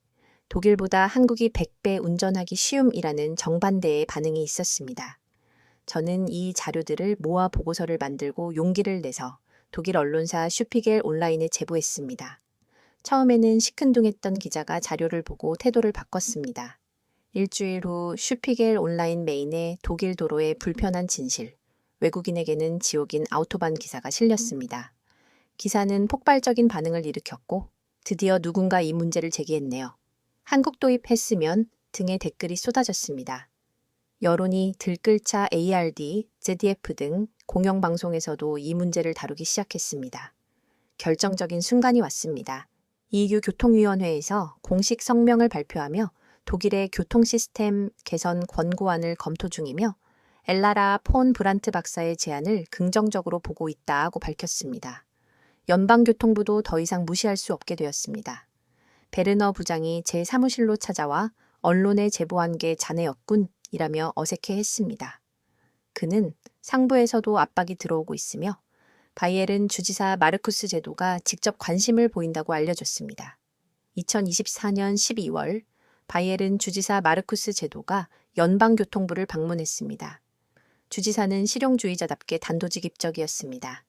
독일보다 한국이 100배 운전하기 쉬움이라는 정반대의 반응이 있었습니다. 저는 이 자료들을 모아 보고서를 만들고 용기를 내서 독일 언론사 슈피겔 온라인에 제보했습니다. 처음에는 시큰둥했던 기자가 자료를 보고 태도를 바꿨습니다. 일주일 후 슈피겔 온라인 메인에 독일 도로의 불편한 진실, 외국인에게는 지옥인 아우토반 기사가 실렸습니다. 기사는 폭발적인 반응을 일으켰고 드디어 누군가 이 문제를 제기했네요. 한국 도입했으면 등의 댓글이 쏟아졌습니다. 여론이 들끓자 ARD, ZDF 등 공영방송에서도 이 문제를 다루기 시작했습니다. 결정적인 순간이 왔습니다. EU 교통위원회에서 공식 성명을 발표하며 독일의 교통 시스템 개선 권고안을 검토 중이며 엘라라 폰 브란트 박사의 제안을 긍정적으로 보고 있다고 밝혔습니다. 연방교통부도 더 이상 무시할 수 없게 되었습니다. 베르너 부장이 제 사무실로 찾아와 언론에 제보한 게 자네였군 이라며 어색해했습니다. 그는 상부에서도 압박이 들어오고 있으며 바이에른 주지사 마르쿠스 제도가 직접 관심을 보인다고 알려줬습니다. 2024년 12월 바이에른 주지사 마르쿠스 제도가 연방교통부를 방문했습니다. 주지사는 실용주의자답게 단도직입적이었습니다.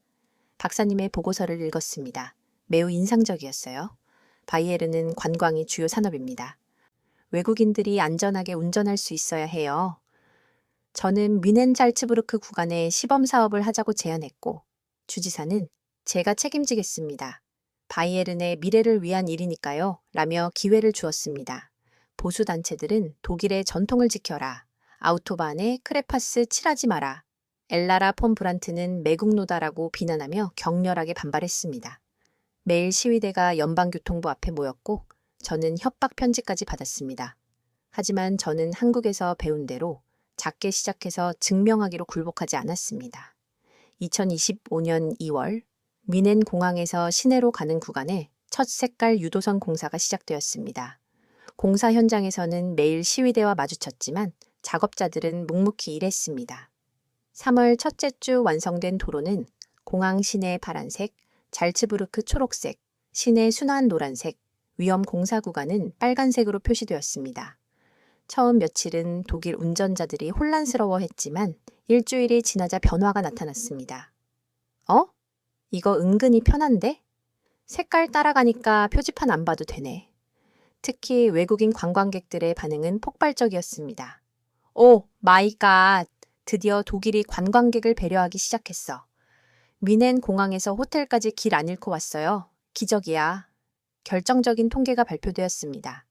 박사님의 보고서를 읽었습니다. 매우 인상적이었어요. 바이에른은 관광이 주요 산업입니다. 외국인들이 안전하게 운전할 수 있어야 해요. 저는 뮌헨 잘츠부르크 구간에 시범 사업을 하자고 제안했고 주지사는 제가 책임지겠습니다. 바이에른의 미래를 위한 일이니까요. 라며 기회를 주었습니다. 보수단체들은 독일의 전통을 지켜라. 아우토반에 크레파스 칠하지 마라. 엘라라 폰 브란트는 매국노다라고 비난하며 격렬하게 반발했습니다. 매일 시위대가 연방교통부 앞에 모였고 저는 협박 편지까지 받았습니다. 하지만 저는 한국에서 배운 대로 작게 시작해서 증명하기로 굴복하지 않았습니다. 2025년 2월 뮌헨 공항에서 시내로 가는 구간에 첫 색깔 유도선 공사가 시작되었습니다. 공사 현장에서는 매일 시위대와 마주쳤지만 작업자들은 묵묵히 일했습니다. 3월 첫째 주 완성된 도로는 공항 시내 파란색, 잘츠부르크 초록색, 시내 순환 노란색, 위험 공사 구간은 빨간색으로 표시되었습니다. 처음 며칠은 독일 운전자들이 혼란스러워했지만 일주일이 지나자 변화가 나타났습니다. 이거 은근히 편한데? 색깔 따라가니까 표지판 안 봐도 되네. 특히 외국인 관광객들의 반응은 폭발적이었습니다. 오 마이 갓! 드디어 독일이 관광객을 배려하기 시작했어. 미넨 공항에서 호텔까지 길 안 잃고 왔어요. 기적이야. 결정적인 통계가 발표되었습니다.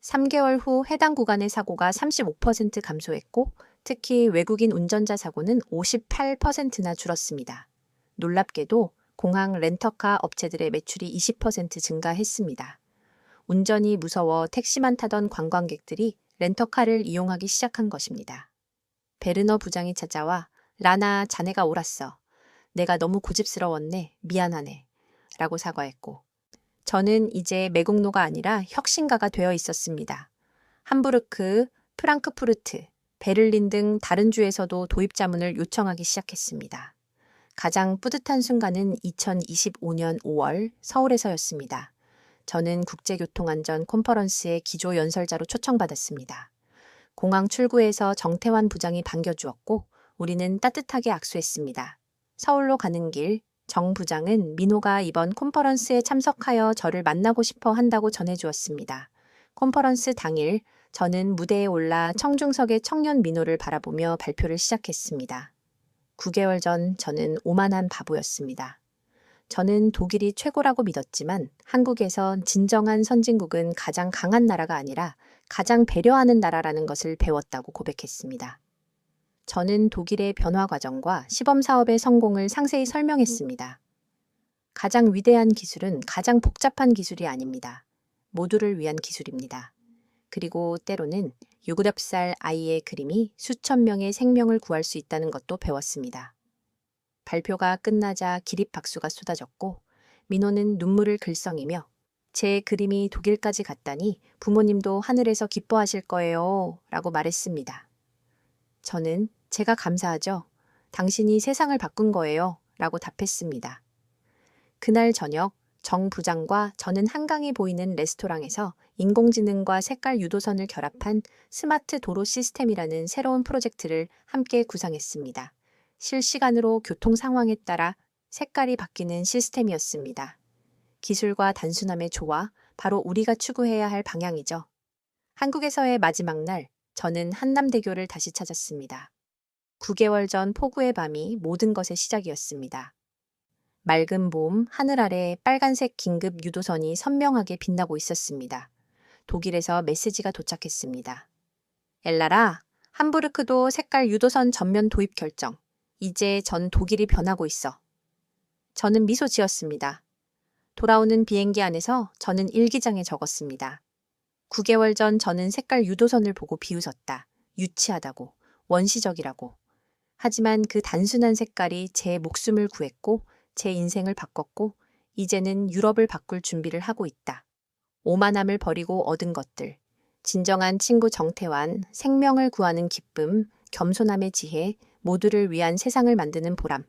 3개월 후 해당 구간의 사고가 35% 감소했고 특히 외국인 운전자 사고는 58%나 줄었습니다. 놀랍게도 공항 렌터카 업체들의 매출이 20% 증가했습니다. 운전이 무서워 택시만 타던 관광객들이 렌터카를 이용하기 시작한 것입니다. 베르너 부장이 찾아와 라나 자네가 옳았어. 내가 너무 고집스러웠네. 미안하네. 라고 사과했고 저는 이제 매국노가 아니라 혁신가가 되어 있었습니다. 함부르크, 프랑크푸르트, 베를린 등 다른 주에서도 도입 자문을 요청하기 시작했습니다. 가장 뿌듯한 순간은 2025년 5월 서울에서였습니다. 저는 국제교통안전 컨퍼런스의 기조 연설자로 초청받았습니다. 공항 출구에서 정태환 부장이 반겨주었고 우리는 따뜻하게 악수했습니다. 서울로 가는 길, 정 부장은 민호가 이번 컨퍼런스에 참석하여 저를 만나고 싶어 한다고 전해주었습니다. 컨퍼런스 당일 저는 무대에 올라 청중석의 청년 민호를 바라보며 발표를 시작했습니다. 9개월 전 저는 오만한 바보였습니다. 저는 독일이 최고라고 믿었지만 한국에선 진정한 선진국은 가장 강한 나라가 아니라 가장 배려하는 나라라는 것을 배웠다고 고백했습니다. 저는 독일의 변화 과정과 시범 사업의 성공을 상세히 설명했습니다. 가장 위대한 기술은 가장 복잡한 기술이 아닙니다. 모두를 위한 기술입니다. 그리고 때로는 7살 아이의 그림이 수천 명의 생명을 구할 수 있다는 것도 배웠습니다. 발표가 끝나자 기립박수가 쏟아졌고 민호는 눈물을 글썽이며 제 그림이 독일까지 갔다니 부모님도 하늘에서 기뻐하실 거예요 라고 말했습니다. 저는 제가 감사하죠. 당신이 세상을 바꾼 거예요 라고 답했습니다. 그날 저녁 정 부장과 저는 한강이 보이는 레스토랑에서 인공지능과 색깔 유도선을 결합한 스마트 도로 시스템이라는 새로운 프로젝트를 함께 구상했습니다. 실시간으로 교통 상황에 따라 색깔이 바뀌는 시스템이었습니다. 기술과 단순함의 조화, 바로 우리가 추구해야 할 방향이죠. 한국에서의 마지막 날, 저는 한남대교를 다시 찾았습니다. 9개월 전 폭우의 밤이 모든 것의 시작이었습니다. 맑은 봄, 하늘 아래 빨간색 긴급 유도선이 선명하게 빛나고 있었습니다. 독일에서 메시지가 도착했습니다. 엘라라, 함부르크도 색깔 유도선 전면 도입 결정. 이제 전 독일이 변하고 있어. 저는 미소 지었습니다. 돌아오는 비행기 안에서 저는 일기장에 적었습니다. 9개월 전 저는 색깔 유도선을 보고 비웃었다. 유치하다고, 원시적이라고. 하지만 그 단순한 색깔이 제 목숨을 구했고 제 인생을 바꿨고 이제는 유럽을 바꿀 준비를 하고 있다. 오만함을 버리고 얻은 것들. 진정한 친구 정태환, 생명을 구하는 기쁨, 겸손함의 지혜, 모두를 위한 세상을 만드는 보람.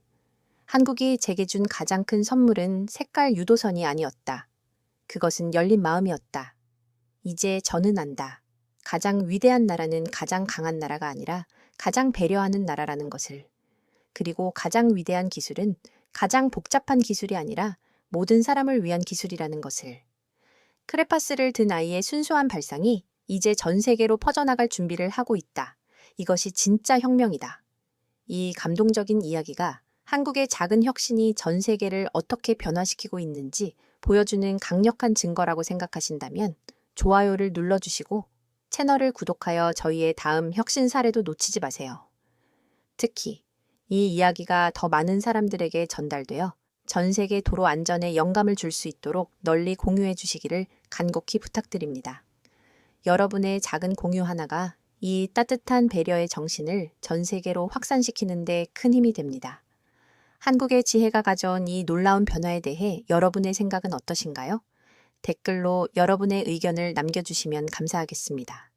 한국이 제게 준 가장 큰 선물은 색깔 유도선이 아니었다. 그것은 열린 마음이었다. 이제 저는 안다. 가장 위대한 나라는 가장 강한 나라가 아니라 가장 배려하는 나라라는 것을. 그리고 가장 위대한 기술은 가장 복잡한 기술이 아니라 모든 사람을 위한 기술이라는 것을. 크레파스를 든 아이의 순수한 발상이 이제 전 세계로 퍼져나갈 준비를 하고 있다. 이것이 진짜 혁명이다. 이 감동적인 이야기가 한국의 작은 혁신이 전 세계를 어떻게 변화시키고 있는지 보여주는 강력한 증거라고 생각하신다면 좋아요를 눌러주시고 채널을 구독하여 저희의 다음 혁신 사례도 놓치지 마세요. 특히 이 이야기가 더 많은 사람들에게 전달되어 전 세계 도로 안전에 영감을 줄 수 있도록 널리 공유해 주시기를 간곡히 부탁드립니다. 여러분의 작은 공유 하나가 이 따뜻한 배려의 정신을 전 세계로 확산시키는 데 큰 힘이 됩니다. 한국의 지혜가 가져온 이 놀라운 변화에 대해 여러분의 생각은 어떠신가요? 댓글로 여러분의 의견을 남겨주시면 감사하겠습니다.